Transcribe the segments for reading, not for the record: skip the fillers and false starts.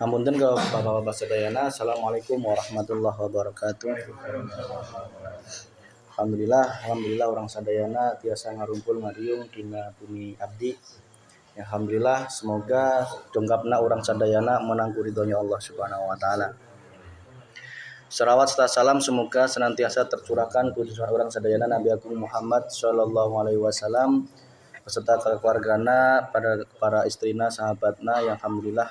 Hamunten ke Bapak-bapak sedayana. Assalamualaikum warahmatullahi wabarakatuh. Alhamdulillah orang sadayana tiasa ngarumpul ngariung dina bumi abdi. Alhamdulillah semoga donggapna orang sadayana menangku ridhonya Allah Subhanahu wa taala. Salawat serta salam semoga senantiasa tercurahkan ku orang sadayana Nabi Agung Muhammad sallallahu alaihi wasallam beserta keluargana, pada para istrina, sahabatna yang alhamdulillah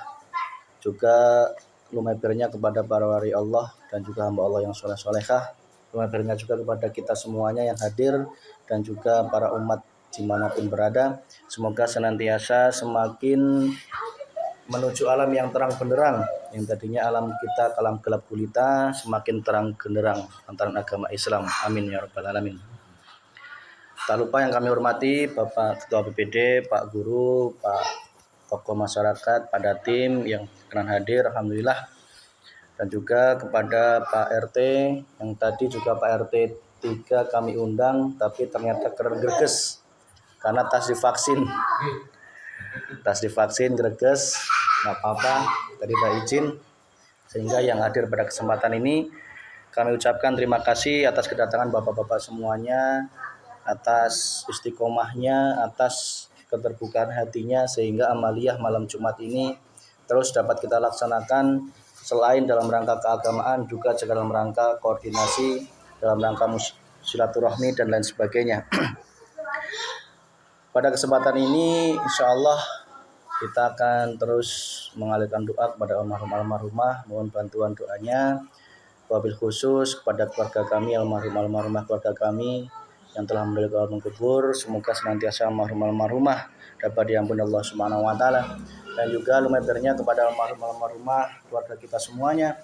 juga lumayan kepada para wali Allah dan juga hamba Allah yang soleh-solehah. Lumayan juga kepada kita semuanya yang hadir dan juga para umat dimanapun berada. Semoga senantiasa semakin menuju alam yang terang benderang, yang tadinya alam kita alam gelap gulita semakin terang benderang antara agama Islam. Amin ya rabbal alamin. Tak lupa yang kami hormati Bapak Ketua BPD, Pak Guru, Pak tokoh masyarakat, pada tim yang berkenan hadir, alhamdulillah. Dan juga kepada Pak RT yang tadi juga Pak RT 3 kami undang tapi ternyata keren greges karena tas divaksin greges, nggak apa-apa, tadi udah izin. Sehingga yang hadir pada kesempatan ini kami ucapkan terima kasih atas kedatangan bapak-bapak semuanya, atas istiqomahnya, atas keterbukaan hatinya, sehingga amaliyah malam Jumat ini terus dapat kita laksanakan selain dalam rangka keagamaan juga dalam rangka koordinasi, dalam rangka silaturahmi dan lain sebagainya. Pada kesempatan ini insya Allah kita akan terus mengalirkan doa kepada almarhumah, mohon bantuan doanya, wabil khusus kepada keluarga kami, almarhumah keluarga kami yang telah meninggal alam kubur. Semoga senantiasa almarhumah dapat diampuni Allah Subhanahu wa taala, dan juga lumayan kepada almarhumah keluarga kita semuanya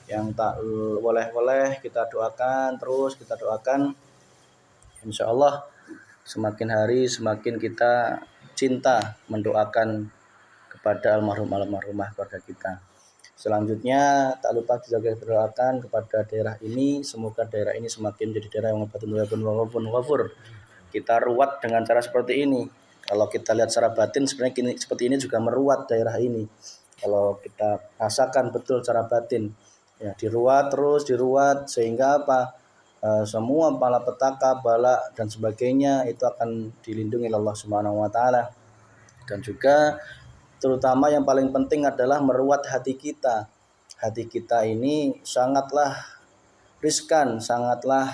yang tak boleh kita doakan, terus kita doakan. Insya Allah semakin hari semakin kita cinta mendoakan kepada almarhumah keluarga kita. Selanjutnya tak lupa juga berdoakan kepada daerah ini, semoga daerah ini semakin menjadi daerah yang ghafur. Kita ruat dengan cara seperti ini. Kalau kita lihat secara batin sebenarnya seperti ini juga meruat daerah ini. Kalau kita rasakan betul secara batin, ya diruat sehingga apa? Semua malapetaka, bala dan sebagainya itu akan dilindungi Allah Subhanahu wa taala. Dan juga terutama yang paling penting adalah meruat hati kita. Hati kita ini sangatlah riskan, sangatlah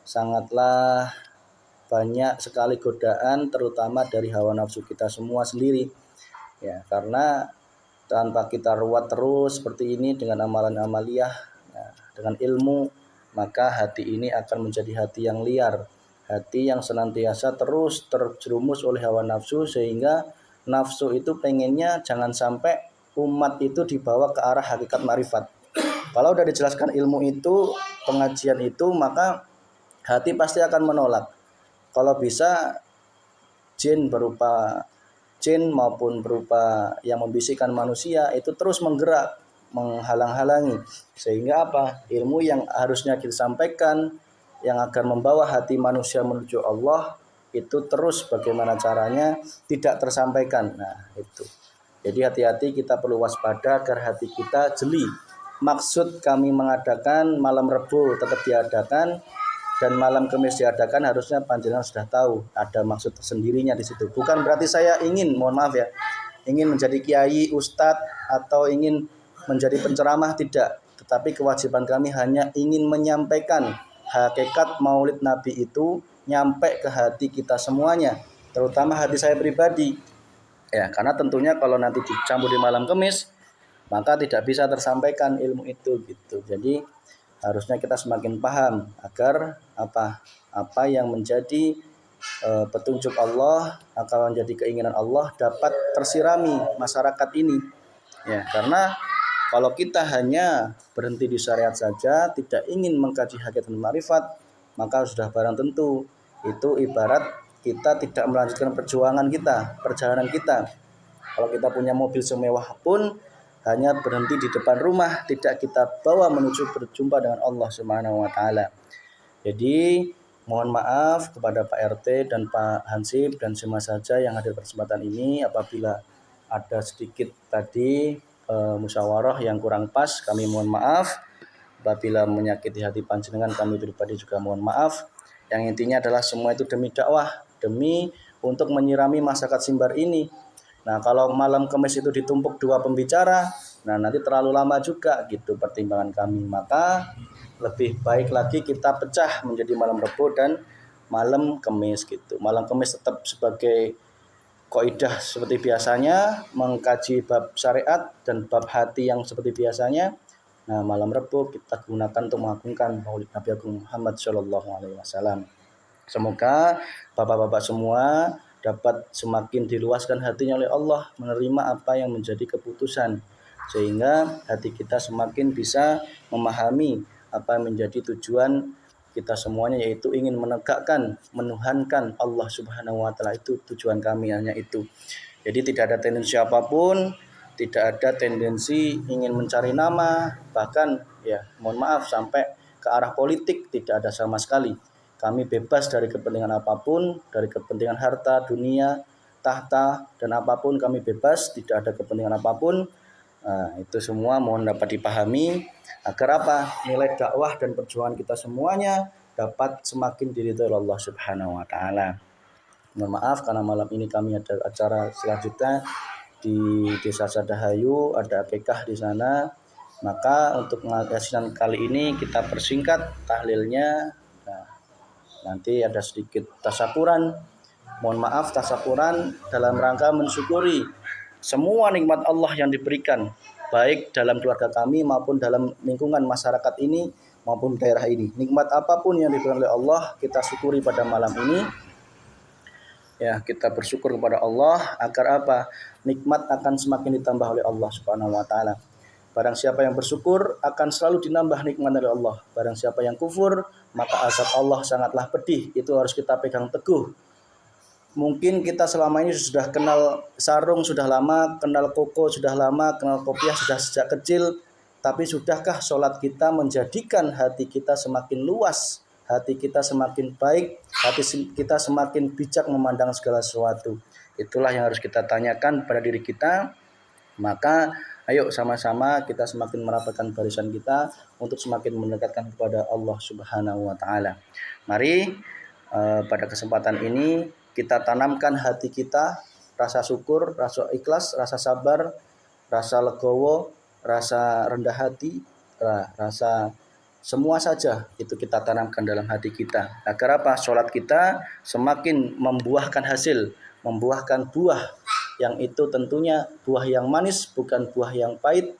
sangatlah banyak sekali godaan, terutama dari hawa nafsu kita semua sendiri. Ya, karena tanpa kita ruat terus seperti ini dengan amalan-amaliyah, ya, dengan ilmu, maka hati ini akan menjadi hati yang liar, hati yang senantiasa terus terjerumus oleh hawa nafsu, sehingga nafsu itu pengennya jangan sampai umat itu dibawa ke arah hakikat ma'rifat. Kalau udah dijelaskan ilmu itu, pengajian itu, maka hati pasti akan menolak. Kalau bisa jin berupa jin maupun berupa yang membisikkan manusia itu terus menggerak, menghalang-halangi, sehingga apa? Ilmu yang harusnya disampaikan yang akan membawa hati manusia menuju Allah itu terus bagaimana caranya tidak tersampaikan. Nah, itu. Jadi hati-hati, kita perlu waspada agar hati kita jeli. Maksud kami mengadakan malam Rebo tetap diadakan dan malam Kamis diadakan, harusnya panjenengan sudah tahu ada maksud tersendirinya di situ. Bukan berarti saya ingin, mohon maaf ya, ingin menjadi kiai, ustadz atau ingin menjadi penceramah, tidak. Tetapi kewajiban kami hanya ingin menyampaikan hakikat Maulid Nabi itu nyampe ke hati kita semuanya, terutama hati saya pribadi. Ya, karena tentunya kalau nanti dicampur di malam Kamis, maka tidak bisa tersampaikan ilmu itu gitu. Jadi harusnya kita semakin paham agar apa yang menjadi petunjuk Allah, akan menjadi keinginan Allah dapat tersirami masyarakat ini. Ya, karena kalau kita hanya berhenti di syariat saja, tidak ingin mengkaji hakikat dan ma'rifat, maka sudah barang tentu itu ibarat kita tidak melanjutkan perjalanan kita. Kalau kita punya mobil semewah pun, hanya berhenti di depan rumah, tidak kita bawa menuju berjumpa dengan Allah Subhanahu wa taala. Jadi mohon maaf kepada Pak RT dan Pak Hansip dan semua saja yang hadir pada kesempatan ini apabila ada sedikit tadi musyawarah yang kurang pas, kami mohon maaf. Apabila menyakiti hati panjenengan, kami pribadi juga mohon maaf. Yang intinya adalah semua itu demi dakwah, demi untuk menyirami masyarakat Simbar ini. Nah, kalau malam Kamis itu ditumpuk 2 pembicara, nah nanti terlalu lama juga gitu pertimbangan kami. Maka lebih baik lagi kita pecah menjadi malam Rebo dan malam Kamis gitu. Malam Kamis tetap sebagai kaidah seperti biasanya, mengkaji bab syariat dan bab hati yang seperti biasanya. Nah, malam Rebo kita gunakan untuk mengagungkan Maulid Nabi Agung Muhammad Shallallahu Alaihi Wasallam. Semoga bapak-bapak semua dapat semakin diluaskan hatinya oleh Allah, menerima apa yang menjadi keputusan, sehingga hati kita semakin bisa memahami apa yang menjadi tujuan kita semuanya, yaitu ingin menegakkan, menuhankan Allah Subhanahu wa taala. Itu tujuan kami, hanya itu. Jadi tidak ada tendensi apapun, tidak ada tendensi ingin mencari nama, bahkan ya mohon maaf sampai ke arah politik tidak ada sama sekali. Kami bebas dari kepentingan apapun, dari kepentingan harta, dunia, tahta, dan apapun kami bebas, tidak ada kepentingan apapun. Nah, itu semua mohon dapat dipahami agar apa? Nilai dakwah dan perjuangan kita semuanya dapat semakin diridhoi Allah Subhanahu wa taala. Mohon maaf karena malam ini kami ada acara selanjutnya di Desa Sadahayu, ada akikah di sana. Maka untuk pengasihan kali ini kita persingkat tahlilnya. Nah, nanti ada sedikit tasyakuran. Mohon maaf tasyakuran dalam rangka mensyukuri semua nikmat Allah yang diberikan, baik dalam keluarga kami maupun dalam lingkungan masyarakat ini maupun daerah ini. Nikmat apapun yang diberikan oleh Allah kita syukuri pada malam ini. Ya, kita bersyukur kepada Allah agar apa? Nikmat akan semakin ditambah oleh Allah Subhanahu wa taala. Barang siapa yang bersyukur akan selalu dinambah nikmat dari Allah. Barang siapa yang kufur, maka azab Allah sangatlah pedih. Itu harus kita pegang teguh. Mungkin kita selama ini sudah kenal sarung sudah lama, kenal koko sudah lama, kenal kopiah sudah sejak kecil. Tapi sudahkah sholat kita menjadikan hati kita semakin luas, hati kita semakin baik, hati kita semakin bijak memandang segala sesuatu? Itulah yang harus kita tanyakan pada diri kita. Maka ayo sama-sama kita semakin merapatkan barisan kita untuk semakin mendekatkan kepada Allah Subhanahu wa taala. Mari pada kesempatan ini kita tanamkan hati kita rasa syukur, rasa ikhlas, rasa sabar, rasa legowo, rasa rendah hati, rasa semua saja itu kita tanamkan dalam hati kita. Agar apa? Sholat kita semakin membuahkan hasil, membuahkan buah yang itu tentunya buah yang manis, bukan buah yang pahit,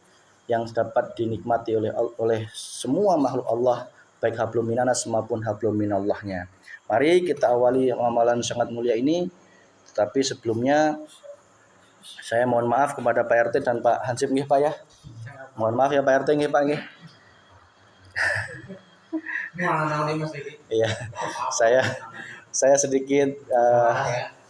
yang dapat dinikmati oleh semua makhluk Allah, baik hablum minanas maupun hablum minallahnya. Mari kita awali amalan sangat mulia ini. Tetapi sebelumnya saya mohon maaf kepada Pak RT dan Pak Hansip nggih Pak ya. Mohon maaf ya Pak RT nggih Pak nggih. Iya. Saya sedikit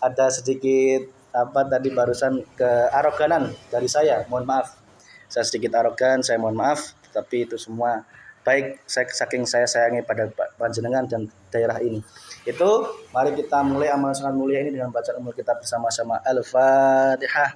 ada sedikit apa tadi barusan kearoganan dari saya. Mohon maaf. Saya sedikit arogan, saya mohon maaf, tapi itu semua baik saking saya sayangi pada panjenengan dan daerah ini. Itu mari kita mulai amal sangat mulia ini dengan bacaan umur kita bersama-sama. Al-Fatihah.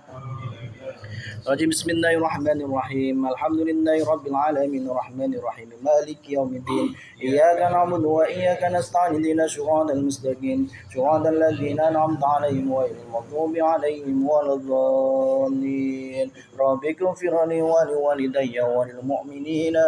Bismillahirrahmanirrahim. Alhamdulillahi rabbil alamin arrahmanir rahim maliki yaumiddin. Iyyaka na'budu wa iyyaka nasta'in ihdinas siratal mustaqim siratal ladzina an'amta 'alaihim ghairil maghdubi 'alaihim waladdallin. Rabbighfirli wa liwalidayya wa lil mu'minina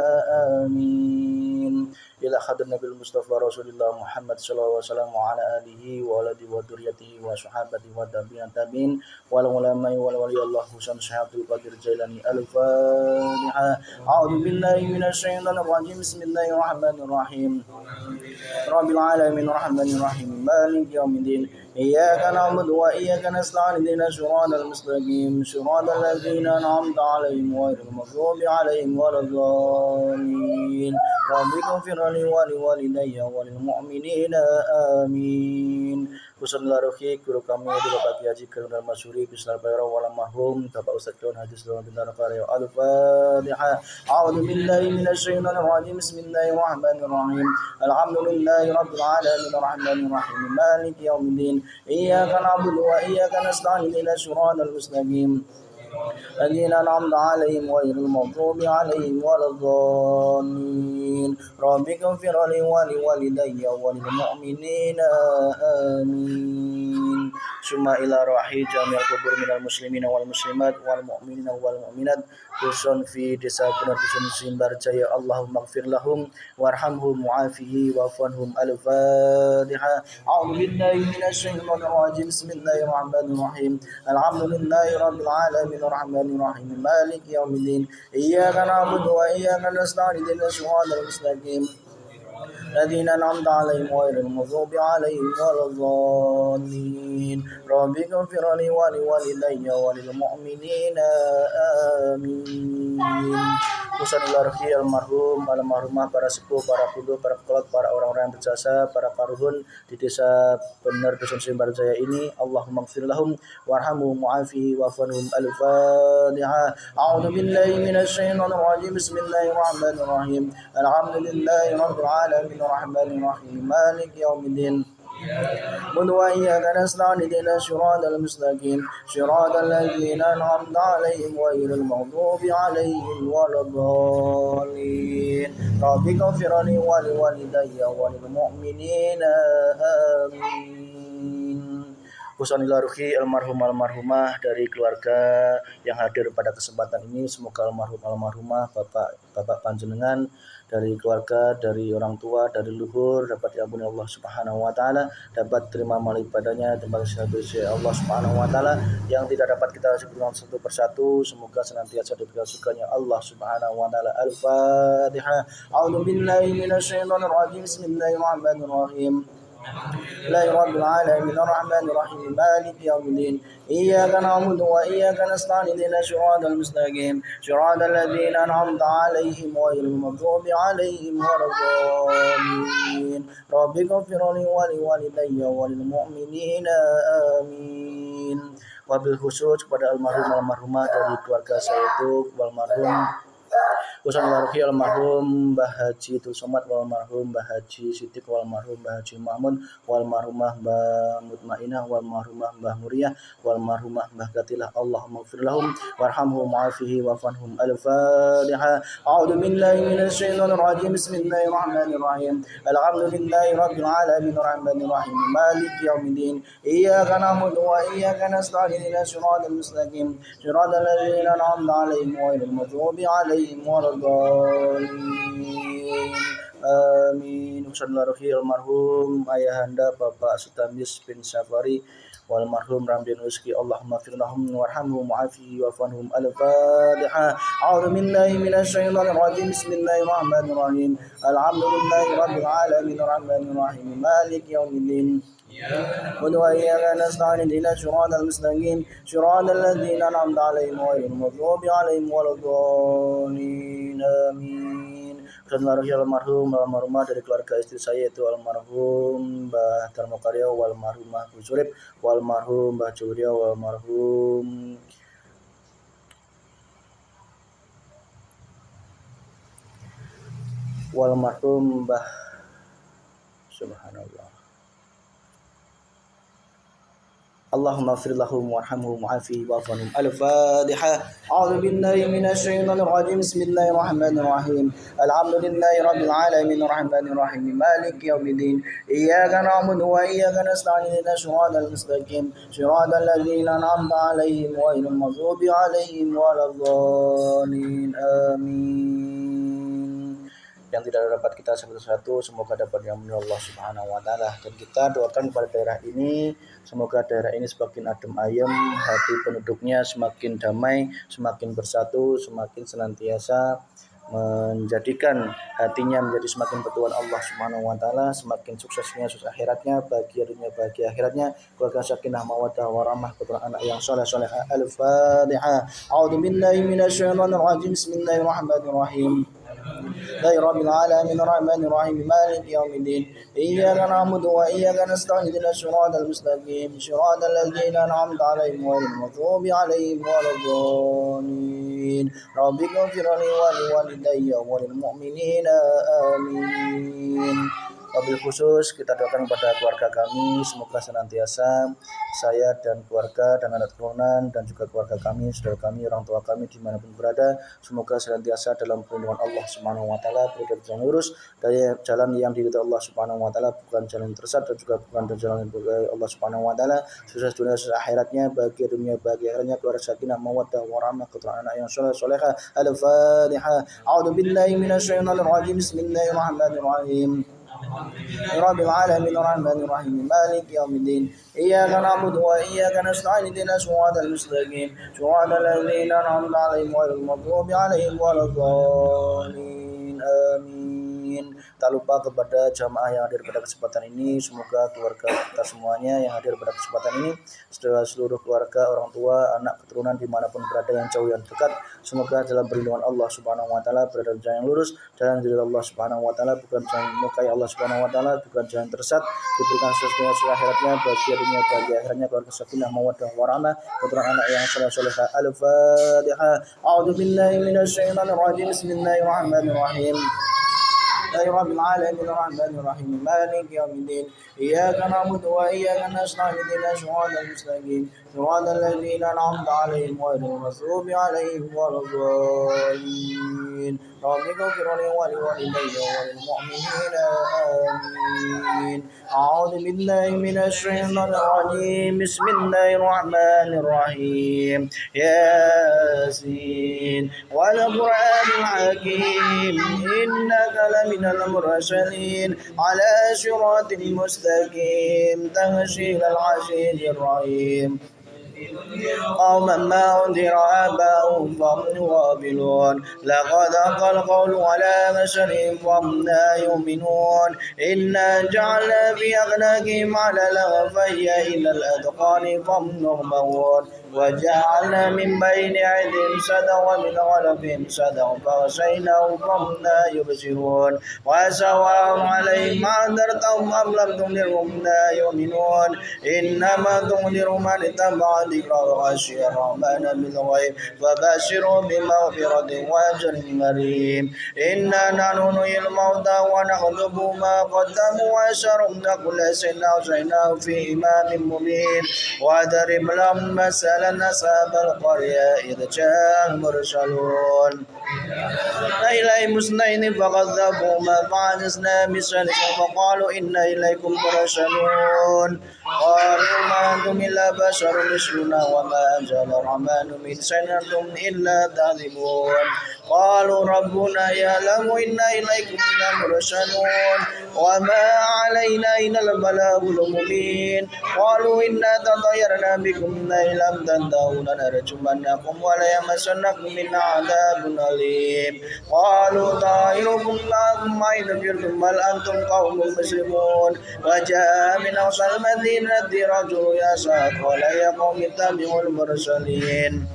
amin. Ila hadir Nabi Mustafa Rasulullah Muhammad sallallahu alaihi wasallam wa ala alihi wa alihi wa dzurriyyatihi wa sahabati wa tabi'in wal ulama wal wali Allah Husain Syaikhul Qadir Jailani. Al-Fatihah. A'udzu billahi minasy syaithanir rajim. Bismillahirrahmanirrahim. Rabbil alamin arrahmanir rahim maliki yaumiddin. Iyyaka na'budu wa iyyaka nasta'in ihdinas siratal mustaqim siratal ladzina an'amta 'alaihim ghairil maghdubi 'alaihim waladdallin. Rabbighfirli wa liwalidayya wa lil mu'minina amin. Bismillah rohi guru kami di Bapak Haji Karuna Masyuri Bismillah Bayro wala mahum Bapak Ustaz Kawan Hadis dalam bintang karya Al-Fatihah. A'udzu billahi minasy syaithanir rajim. Bismillahirrahmanirrahim. Alhamdulillahi rabbil alamin arrahmanir rahim maliki yaumiddin. Iyyaka na'budu wa iyyaka nasta'in ihdinas siratal mustaqim الذين أنعمت عليهم غير المغضوب عليهم ولا الضالين رب اغفر لي ولوالدي وللمؤمنين آمين ثم إلى روحي جميع kubur minal muslimin wal muslimat wal mu'minin wal mu'minat khususan fi desa Benar Dusun Simbar Jaya Allahumma ighfir lahum warhamhum wa'afihi wa'fanhum al-Fatihah. A'udzu billahi minasy syaithanir rajim. Bismillahirrahmanirrahim. Alhamdulillahi rabbil alamin arrahmanir rahim maliki yaumiddin. Iyyaka na'budu wa iyyaka nasta'in ihdinas siratal mustaqim. الذين أنعمت عليهم غير المغضوب عليهم ولا الضالين رب اغفر لي ولوالدي وللمؤمنين آمين. Musanillarhi almarhum, almarhumah, para sepuh, para punduk, para kolot, para orang-orang yang berjasa, para paruhun di desa Benar Dusun Simbar Jaya ini. Allahumma ighfir lahum warhamhum wa'afihi wa'fanhum. Al-Fatihah. A'udzu billahi minasy syaithanir rajim. Bismillahirrahmanirrahim. Alhamdulillahi rabbil alamin arrahmanir rahim maliki yaumiddin. قل وإياك نستعين اهدنا الصراط المستقيم صراط الذين أنعمت عليهم غير المغضوب عليهم ولا الضالين رب اغفر لي ولوالدي وللمؤمنين آمين. Husnul ruhi almarhumah dari keluarga yang hadir pada kesempatan ini, semoga almarhumah bapak panjenengan dari keluarga, dari orang tua, dari luhur dapat diampuni Allah Subhanahu wa taala, dapat terima amal ibadahnya, dapat disabari Allah Subhanahu wa taala yang tidak dapat kita sebutkan satu persatu, semoga senantiasa diberikan surganya Allah Subhanahu wa taala. Al-Fatihah. A'udzu billahi minasy syaithanir rajim. Bismillahirrahmanirrahim. Alhamdulillahi rabbil alamin arrahmanir rahim maliki yaumiddin. Iyyaka na'budu wa iyyaka nasta'in ihdinas siratal mustaqim siratal ladzina an'amta 'alaihim ghairil maghdubi 'alaihim waladdallin. Rabbi ighfir li wa liwalidayya wa lil mu'minina amin. Wabil khusus kepada almarhumah dari keluarga saya itu, almarhum Wassalamualaikum almarhum Mbah Haji Tul Somad, walmarhum Mbah Haji Sidik, walmarhum Mbah Haji Mahmud, walmarhumah Mbah Mutmainah, walmarhumah Mbah Muriyah, walmarhumah Mbah Katilah. Allahumma ighfir lahum warhamhum wa'afihi wa'fanhum. Al-Fatihah. A'udzu billahi minasy syaithanir rajim. Bismillahirrahmanirrahim. Alhamdulillahi rabbil alamin arrahmanir rahim maliki yaumiddin. Iyyaka na'budu wa iyyaka nasta'in ihdinas siratal mustaqim siratal ladzina an'amta 'alaihim ghairil maghdubi 'alaihim Amin. Usanlaruhi almarhum ayahanda Bapak Sutamis bin Safari, walmarhum Ramdin Rizki. Allahumma firnahum warhamhum wa'afihi wa'fanhum. Al-Fatihah. A'udzu billahi minasy syaithanir rajim. Bismillahirrahmanirrahim. Alhamdulillahi rabbil alamin arrahmanir rahim maliki yaumiddin. قل وإياك نستعين اهدنا الصراط المستقيم صراط الذين أنعمت عليهم غير المغضوب عليهم ولا الضالين آمين. Almarhum almarhumah dari keluarga istri saya itu almarhum Mbah Darmo Karyo, walmarhumah Bu Surip, walmarhum Mbah Juryo, walmarhum Mbah Subhanallah. Allahumma ighfir lahum warhamhum wa'afihi wa'fanhum. Al-Fatihah. A'udzu billahi minasy syaithanir rajim. Bismillahirrahmanirrahim. Alhamdulillahi rabbil alamin arrahmanir rahim maliki yaumiddin. Iyyaka na'budu wa iyyaka nasta'in ihdinas siratal mustaqim siratal ladzina an'amta 'alaihim ghairil maghdubi 'alaihim waladdallin. Amin. Yang tidak dapat kita satu-satu, semoga dapat diampuni Allah Subhanahu wa taala. Dan kita doakan kepada daerah ini, semoga daerah ini semakin adem ayem, hati penduduknya semakin damai, semakin bersatu, semakin senantiasa menjadikan hatinya menjadi semakin bertuhan Allah Subhanahu wa taala, semakin suksesnya sukses akhiratnya, bahagianya bahagia akhiratnya, keluarga sakinah mawaddah warahmah, keturunan anak yang saleh-saleh. Al-Fatihah. A'udzu billahi minasy syaithanir rajim. Bismillahirrahmanirrahim. Rabbil alamin arrahmanir rahim maliki yaumiddin. Iyyaka na'budu wa iyyaka nasta'in ihdinas siratal mustaqim siratal ladzina an'amta 'alaihim ghairil maghdubi 'alaihim waladdallin. Rabbi ighfir li wa liwalidayya wa lil mu'minina amin. Wabil khusus kita doakan kepada keluarga kami, semoga senantiasa saya dan keluarga dan anak keturunan dan juga keluarga kami, saudara kami, orang tua kami dimanapun berada, semoga senantiasa dalam perlindungan Allah Subhanahu wa taala, berada jalan lurus dari jalan yang diridhoi Allah Subhanahu wa taala, bukan jalan tersesat dan juga bukan jalan yang diridhoi Allah Subhanahu wa taala, sukses dunia sukses akhiratnya, bahagia dunia bahagia akhiratnya, keluarga sakinah mawaddah warahmah, keturunan anak yang saleh-salehah. Al-Fatihah. A'udzu billahi minasyaitonir rajim. Bismillahirrahmanirrahim. رب العالمين الرحمن الرحيم مالك يوم الدين إياك نعبد وإياك نستعين اهدنا الصراط المستقيم صراط الذين أنعمت عليهم غير المغضوب عليهم ولا الضالين آمين. Tak lupa kepada jamaah yang hadir pada kesempatan ini, semoga keluarga kita semuanya yang hadir pada kesempatan ini, seluruh keluarga, orang tua, anak, keturunan dimanapun berada, yang jauh yang dekat, semoga dalam perlindungan Allah Subhanahu wa taala, berada di jalan yang lurus, jalan dari Allah Subhanahu wa taala, bukan jalan mukai Allah Subhanahu wa taala, bukan jalan tersesat, diberikan sesuatu akhiratnya, bahagia dunia bahagia akhiratnya, keluarga sakinah mawaddah warahmah, keturunan anak yang saleh-salehah. Al-Fatihah. A'udzu billahi minasyaitonir rajim. Bismillahirrahmanirrahim. رب العالمين الرحمن الرحيم مالك يوم الدين إياك نعبد وإياك نستعين اهدنا الصراط المستقيم صراط الذين أنعمت عليهم غير المغضوب عليهم ولا الضالين رب اغفر لي ولوالدي وللمؤمنين آمين. أعوذ بالله من الشيطان الرجيم. بسم الله الرحمن الرحيم. ياسين والقرآن الحكيم إنك لمن المرسلين على صراط مستقيم تنزيل العزيز الرحيم. قوما ما أنذر آباؤهم فهم غافلون لقد حق القول على بشرهم فهم لا يؤمنون إنا جعلنا في أعناقهم على فهي إلى الأذقان فهم مغمرون وجعلنا من بين أيديهم سدا ومن خلفهم سدا فغشيناهم فهم لا يبصرون وسواء عليهم أنذرتهم أم لم تنذرهم لا يؤمنون إنما تنذر من اتبع ذكر وخشي الرحمن بالغيب فبشروا بمغفرة وأجر كريم. إنا نحن نحيي الموتى ونكتب ما قدموا وأشرهم كل شيء أوصيناه في إمام مبين وضرب لهم مثلا أصحاب القرية إذ جاء المرسلون إليهم اثنين فكذبوهما فعززنا بثالث فقالوا إنا إليكم مرسلون قالوا ما أنتم إلا بشر مثلنا وما أنزل الرحمن من شيء أنتم إلا تكذبون قالوا ربنا يعلم إنا إليكم لمرسلون وما علينا إلا البلاغ المبين قالوا إنا تطيرنا بكم لئن لم تنتهوا لنرجمنكم وليمسنكم منا عذاب أليم قالوا طائركم معكم أين ذكرتم بل أنتم قوم مسلمون وجاء من أقصى المدينة رجل يسعى قال يا قوم اتبعوا المرسلين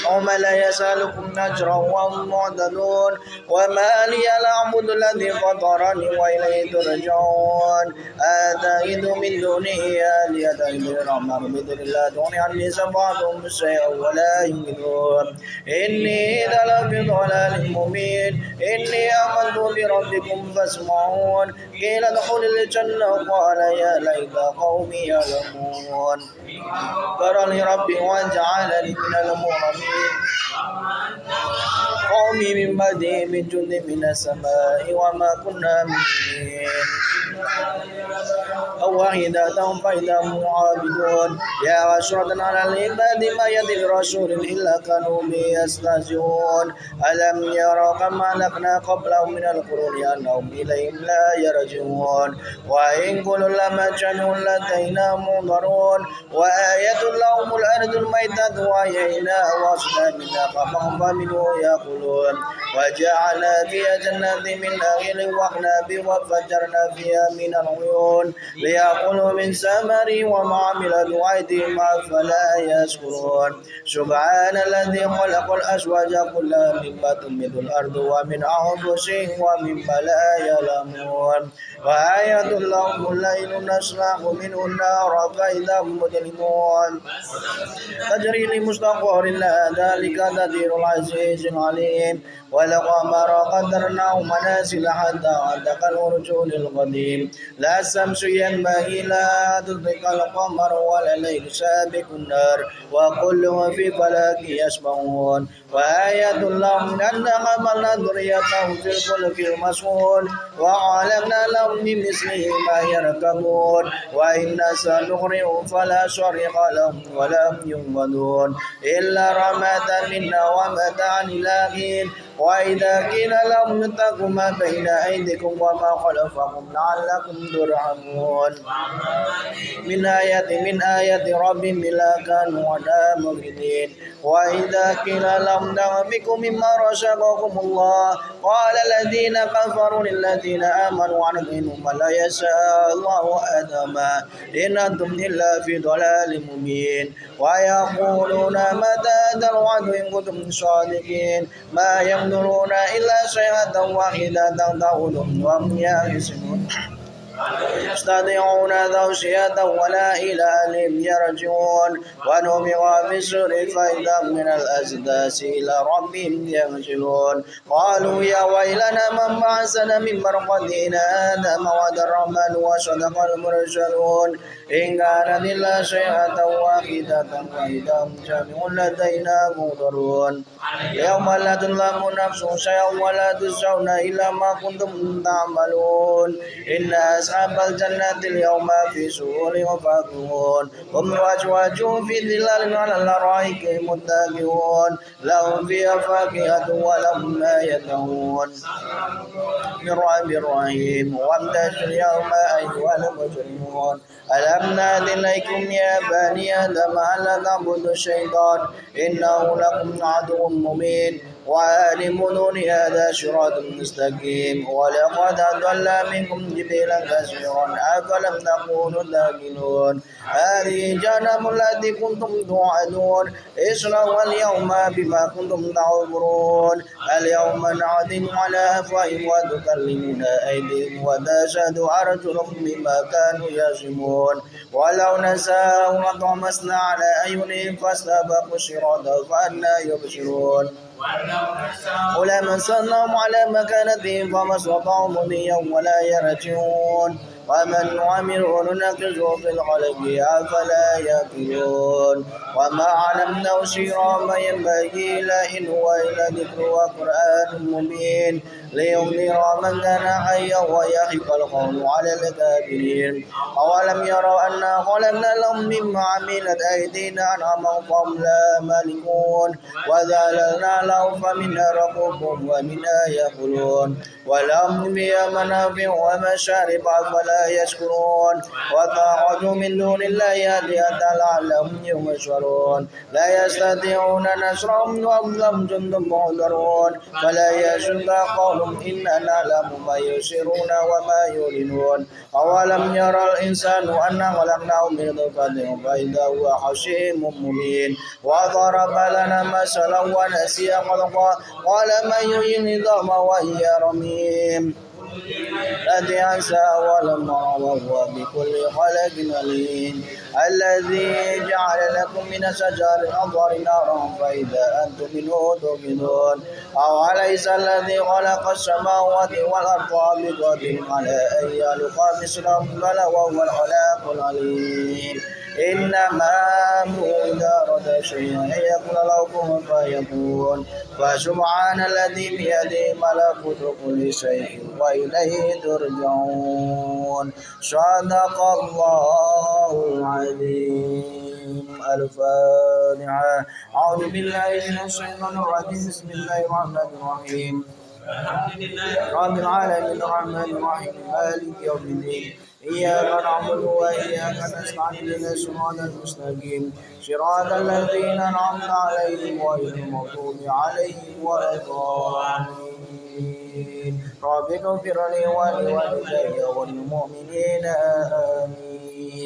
قوم لا يسألكم أجرا وهم معتدون وما لي لا أعبد الذي فطرني وإليه ترجعون أتخذ من دونه آلهة إن الرحمن بذل الله تغني عني شفاعتهم شيئا ولا ينقذون إني إذا لفي ضلال مبين إني آمنت بربكم فاسمعون قيل ادخل الجنة قال يا ليت قومي يعلمون قال ربي وجعلني من المؤمنين قومي من بعدي من جند من السماء وما كنا مؤمنين واحدة فإذا هم عابدون يا عشرة على العباد ما يدل رسول إلا كانوا به يستهزئون ألم يروا كما أهلكنا قبلهم من القرون أنهم إليهم لا يرجعون وإن كل لما جميع لدينا منظرون وآية لهم الأرض الميتة وأحييناها وأصلنا منها فهم منه يأكلون وجعلنا فيها جنات من نخيل وأعناب وفجرنا فيها من العيون ليأكلوا من ثمره وما عملت أيديهم أفلا يشكرون سبحان الذي خلق الأزواج كلها مما تنبت الأرض ومن أنفسهم ومما لا يعلمون وآية لهم الليل نسلخ منه النار فإذا هم مظلمون تجري لمستقر لها ذلك تدبير العزيز العليم والقمر قدرناه منازل حتى عاد كالعرجون القديم لا الشمس ينبغي لها تدرك القمر ولا الليل سابق النار وكل في فلك يسبحون وآية لهم أن حملنا ذريتهم في الفلك المشحون وعلمنا لهم من مثله ما يركبون وإن سنقرئهم فلا شريك لهم ولا هم ينقذون إلا رحمة منا ومتاعا إلى حين وإذا قيل لهم اتقوا ما بين أيديكم وما خلفكم لعلكم ترحمون من آية ربهم لا كانوا عنها معرضين وإذا قيل لهم ننفقوا مما رزقكم الله قال الذين كفروا للذين آمنوا عنهم ما لا يشاء الله أدما إن أنتم إلا في ضلال مبين ويقولون متى هذا الوعد إن كنتم صادقين ما ينظرون إلا صيحة واحدة تأخذهم وهم يحزنون يستطيعون توصية ولا إلى أهلهم يرجعون ونفخ في الصور فإذا من الأجداث إلى ربهم ينزلون قالوا يا ويلنا من بعثنا من مرقدنا هذا موعد الرحمن وصدق المرسلون إن كانت إلا صيحة واحدة فإذا هم جميع لدينا محضرون يوم لا تظلم نفس شيئا ولا تجزون إلا ما كنتم تعملون إن أصحاب الجنة اليوم في سرور وفاكهون هم وأزواجهم في ظلال على الأرائك متكئون لهم فيها فاكهة ولهم ما يدعون من رب الرحيم وامتازوا اليوم أيها المجرمون ألم نأذن إليكم يا بني آدم ألا تعبدوا الشيطان إنه لكم عدو مبين وأن بدون هذا صراط مستقيم ولقد أضل منكم جبلا كثيرا أفلم تكونوا تعقلون هذه جهنم التي كنتم توعدون اصلوا اليوم بما كنتم تعبرون اليوم نعتم على أفواههم وتكلمنا أيديهم وتشهد أرجلهم بما كانوا يكسبون ولو نشاء لطمسنا على أعينهم فاستبقوا الصراط فأنى يبصرون ولمن صنعهم على مكانتهم فما استطاعوا مضيا ولا يرجعون ومن نعمره ننقذه في الخلق أفلا يأكلون وما علمناه شيئا ما ينبغي له إن هو إلا ذكر وقرآن مبين لينذر من كان حيا ويحق القول على الكافرين أولم يروا أنا خلقنا لهم مما عملت أيدينا أنعاما فهم لا مالكون وذللنا لهم فمنها ركوبهم ومنها يأكلون ولهم فيها منافع ومشارب أفلا يشكرون واتخذوا من دون الله آلهة لعلهم ينصرون لا يستطيعون نصرهم وهم لهم جند محضرون فلا يحزنك قولهم إننا نعلم ما يسرون وما يعلنون أولم يرى الإنسان أنا خلقناه من نطفة فإذا هو خصيم مبين وضرب لنا مثلا ونسي خلقه قال من يحيي العظام وهي رميم الذي أنسى ولم وهو بكل خلق عليم الذي جعل لكم من شجر الأخضر نارا فإذا أنتم منه توقدون أوليس الذي خلق السماوات والأرض بقادر على أن يخلق مثلهم بلى وهو الخلاق العليم إنما أمره إذا أراد شيئا أن يقول له كن فيكون فسبحان الذي بيده ملكوت كل شيء وإليه ترجعون صدق الله العظيم الفاتحة أعوذ بالله من الشيطان الرجيم بسم الله الرحمن الرحيم رب العالمين الرحمن الرحيم مالك يوم الدين إياك نعبد وإياك نستعين اهدنا الصراط المستقيم صراط الذين أنعمت عليهم غير المغضوب عليهم ولا الضالين رب اغفر لي ولوالدي وللمؤمنين آمين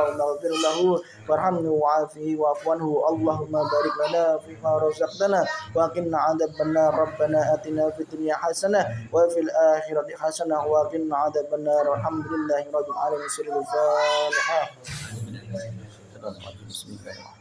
Allahumma ighfir lahu warhamhu wa'afihi wa'fu anhu. Allahumma barik lana fima razaqtana wa qina 'adzabannar. Rabbana atina fid dunya hasanah wa fil akhirati hasanah wa qina 'adzabannar. Alhamdulillahi rabbil alamin. Bismillahirrahmanirrahim.